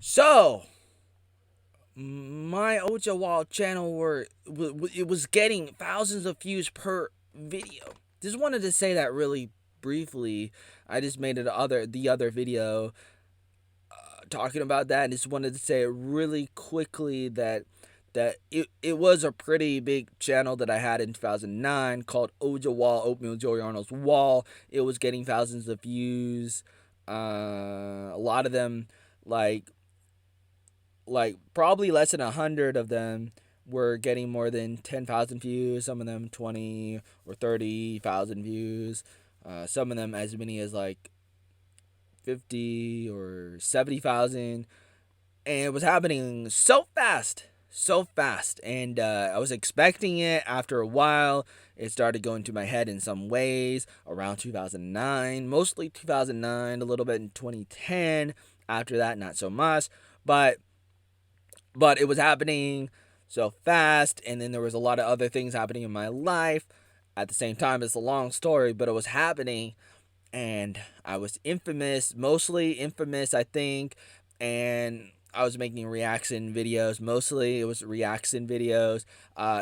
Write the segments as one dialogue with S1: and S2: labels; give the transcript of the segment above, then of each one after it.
S1: So, my Ojawall channel it was getting thousands of views per video. Just wanted to say that really briefly. I just made the other video talking about that, and just wanted to say really quickly that it was a pretty big channel that I had in 2009 called Ojawall Oatmeal Joey Arnold's Wall. It was getting thousands of views. A lot of them, like probably less than 100 of them, were getting more than 10,000 views. Some of them 20 or 30,000 views. Some of them as many as like 50 or 70,000. And it was happening so fast, so fast. And I was expecting it. After a while, it started going to my head in some ways around 2009, mostly 2009, a little bit in 2010. After that, not so much. But it was happening so fast, and then there was a lot of other things happening in my life at the same time. It's a long story, but it was happening, and I was mostly infamous, I think, and I was making reaction videos. Mostly, it was reaction videos.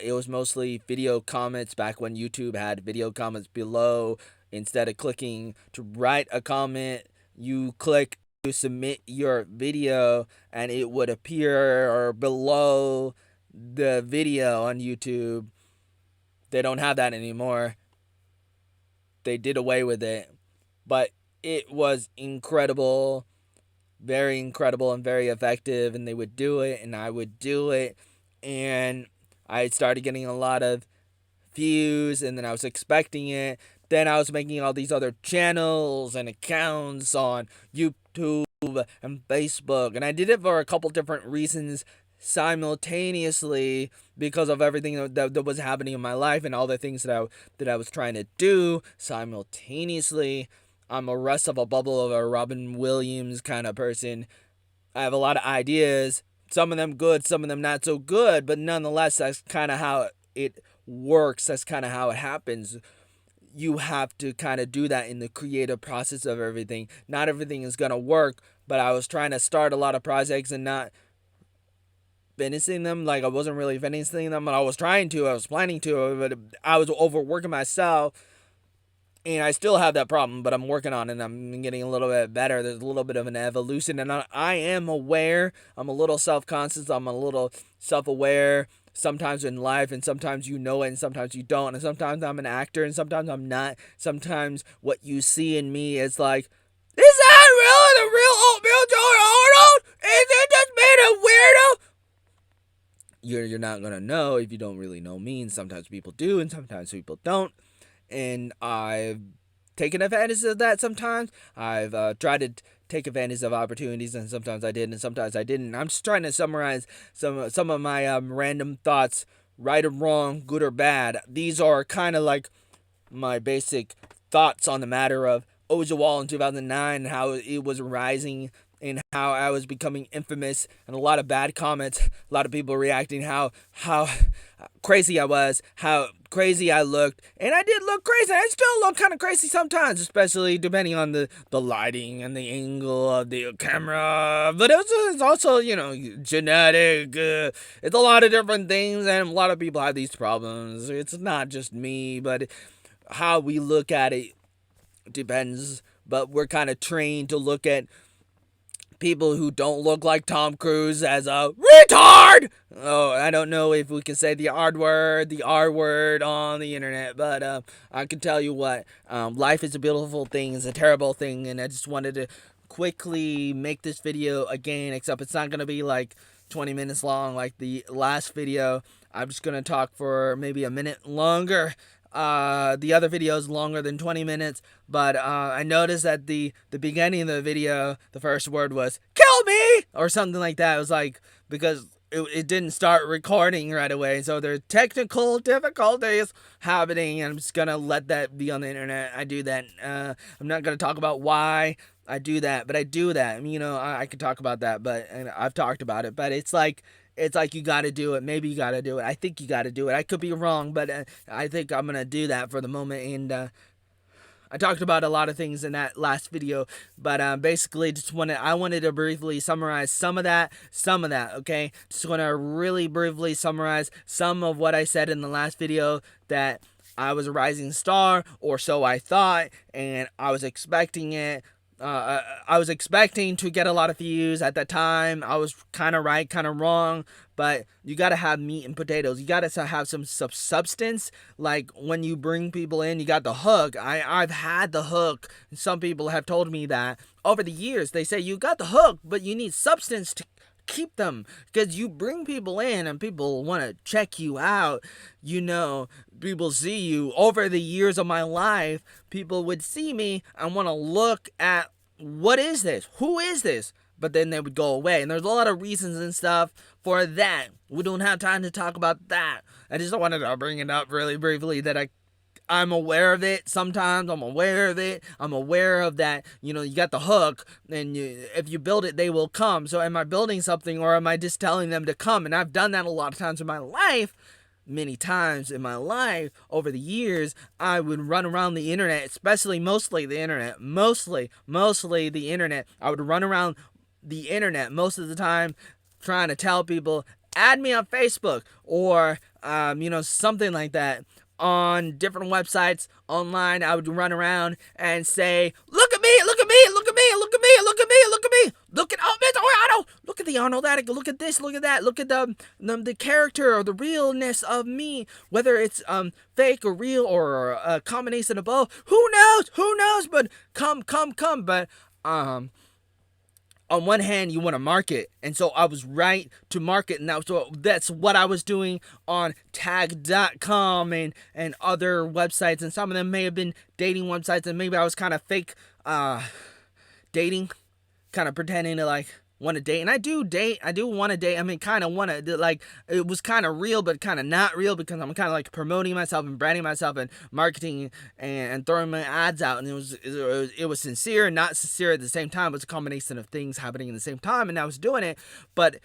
S1: It was mostly video comments back when YouTube had video comments below. Instead of clicking to write a comment, you click to submit your video, and it would appear or below the video on YouTube. They don't have that anymore. They did away with it. But it was incredible, very incredible and very effective, and they would do it and I would do it, and I started getting a lot of views, and then I was expecting it. Then I was making all these other channels and accounts on YouTube and Facebook, and I did it for a couple different reasons simultaneously because of everything that was happening in my life and all the things that I was trying to do simultaneously. I'm a rest of a bubble of a Robin Williams kind of person. I have a lot of ideas, some of them good, some of them not so good, but nonetheless, that's kind of how it works. That's kind of how it happens. You have to kind of do that in the creative process of everything. Not everything is going to work, but I was trying to start a lot of projects and not finishing them. Like, I wasn't really finishing them, but I was trying to. I was planning to, but I was overworking myself. And I still have that problem, but I'm working on it, and I'm getting a little bit better. There's a little bit of an evolution, and I am aware. I'm a little self-conscious. I'm a little self-aware sometimes in life, and sometimes you know it, and sometimes you don't. And sometimes I'm an actor, and sometimes I'm not. Sometimes what you see in me is like, is that really the real Oatmeal Joey Arnold? Is it just being a weirdo? You're not going to know if you don't really know me, and sometimes people do, and sometimes people don't. And I've taken advantage of that sometimes. I've tried to take advantage of opportunities, and sometimes I did, and sometimes I didn't. I'm just trying to summarize some of my random thoughts, right or wrong, good or bad. These are kind of like my basic thoughts on the matter of Ojawall in 2009 and how it was rising and how I was becoming infamous, and a lot of bad comments, a lot of people reacting how crazy I was, how crazy I looked, and I did look crazy. I still look kind of crazy sometimes, especially depending on the lighting and the angle of the camera. But it's also, genetic. It's a lot of different things, and a lot of people have these problems. It's not just me, but how we look at it depends. But we're kind of trained to look at people who don't look like Tom Cruise as a retard. Oh, I don't know if we can say the R word on the internet, but I can tell you what, life is a beautiful thing, it's a terrible thing, and I just wanted to quickly make this video again, except it's not going to be like 20 minutes long like the last video. I'm just going to talk for maybe a minute longer. The other video is longer than 20 minutes, but I noticed at the beginning of the video, the first word was "kill me" or something like that. It was like, because it didn't start recording right away, so there are technical difficulties happening, and I'm just gonna let that be on the internet. I do that. I'm not gonna talk about why I do that, but I do that. I mean, I could talk about that, and I've talked about it, but it's like you got to do it. Maybe you got to do it. I think you got to do it. I could be wrong, but I think I'm going to do that for the moment. And I talked about a lot of things in that last video, but basically I wanted to briefly summarize some of that, okay? Just want to really briefly summarize some of what I said in the last video, that I was a rising star, or so I thought, and I was expecting it. I was expecting to get a lot of views at that time. I was kind of right, kind of wrong, but you got to have meat and potatoes. You got to have some substance. Like when you bring people in, you got the hook. I've had the hook. Some people have told me that over the years. They say you got the hook, but you need substance to keep them, because you bring people in and people want to check you out. People see you. Over the years of my life, people would see me and want to look at, what is this? Who is this? But then they would go away. And there's a lot of reasons and stuff for that. We don't have time to talk about that. I just wanted to bring it up really briefly, that I'm aware of it. Sometimes I'm aware of it. I'm aware of that. You got the hook, and if you build it, they will come. So am I building something, or am I just telling them to come? And I've done that a lot of times in my life. Many times in my life over the years, I would run around the internet, mostly the internet. I would run around the internet most of the time trying to tell people, add me on Facebook, or something like that. On different websites online, I would run around and say, look at me, look at me, look at me, look at me, look at me, look at me, look at Arnold, look at the Arnold addict, look at this, look at that, look at the character or the realness of me, whether it's fake or real or a combination of both. Who knows, but come, but on one hand, you want to market, and so I was right to market, and that's what I was doing on tag.com and other websites, and some of them may have been dating websites, and maybe I was kind of fake dating, kind of pretending to want to date. And I do want to date. I mean, kind of want to, it was kind of real, but kind of not real, because I'm kind of promoting myself and branding myself and marketing and throwing my ads out. And it was sincere and not sincere at the same time. It was a combination of things happening at the same time, and I was doing it. But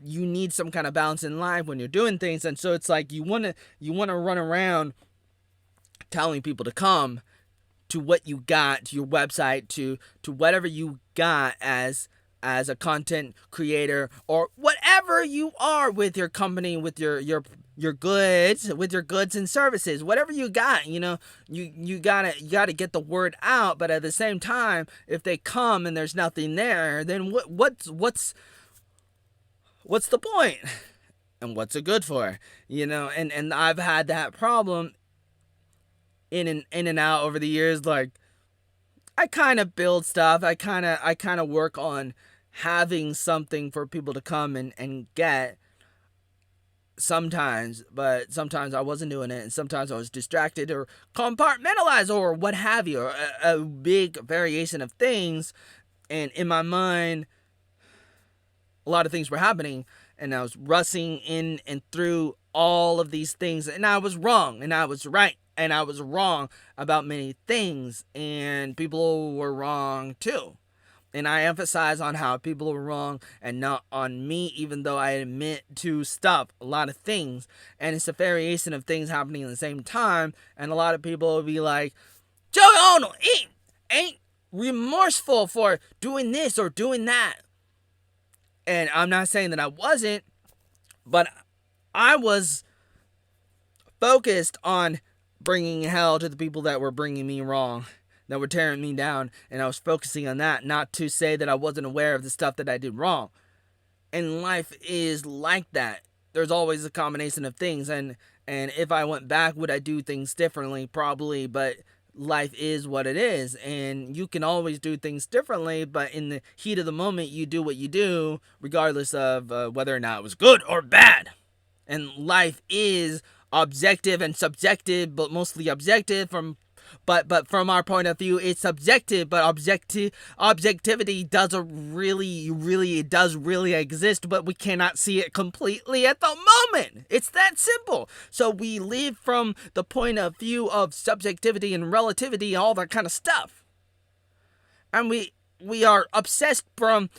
S1: you need some kind of balance in life when you're doing things. And so it's you want to run around telling people to come to what you got, to your website, to whatever you got as a content creator, or whatever you are with your company, with your goods, with your goods and services, whatever you got, you gotta get the word out. But at the same time, if they come and there's nothing there, then what's the point? And what's it good for? And I've had that problem in and out over the years. I kind of build stuff. I kind of work on having something for people to come and get sometimes, but sometimes I wasn't doing it, and sometimes I was distracted or compartmentalized or what have you, or a big variation of things. And in my mind, a lot of things were happening, and I was rushing in and through all of these things, and I was wrong, and I was right, and I was wrong about many things, and people were wrong too. And I emphasize on how people were wrong and not on me, even though I admit to stuff, a lot of things. And it's a variation of things happening at the same time. And a lot of people will be like, Joey Arnold ain't remorseful for doing this or doing that. And I'm not saying that I wasn't, but I was focused on bringing hell to the people that were bringing me wrong, that were tearing me down, and I was focusing on that, not to say that I wasn't aware of the stuff that I did wrong. And life is like that. There's always a combination of things, and if I went back, would I do things differently? Probably, but life is what it is, and you can always do things differently, but in the heat of the moment, you do what you do, regardless of whether or not it was good or bad. And life is objective and subjective, but mostly objective but from our point of view, it's subjective, but objectivity doesn't really exist, but we cannot see it completely at the moment. It's that simple. So we live from the point of view of subjectivity and relativity, all that kind of stuff. And we are obsessed from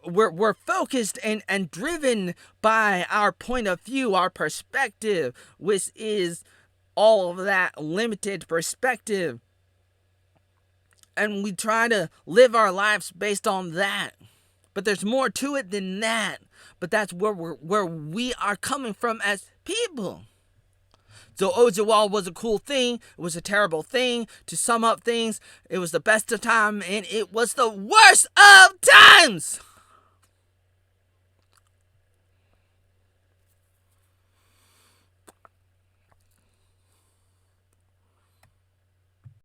S1: we're focused and driven by our point of view, our perspective, which is all of that limited perspective. and we try to live our lives based on that. But there's more to it than that. But that's where we are coming from as people. So Ojawall was a cool thing. It was a terrible thing. To sum up things, it was the best of time, and it was the worst of times.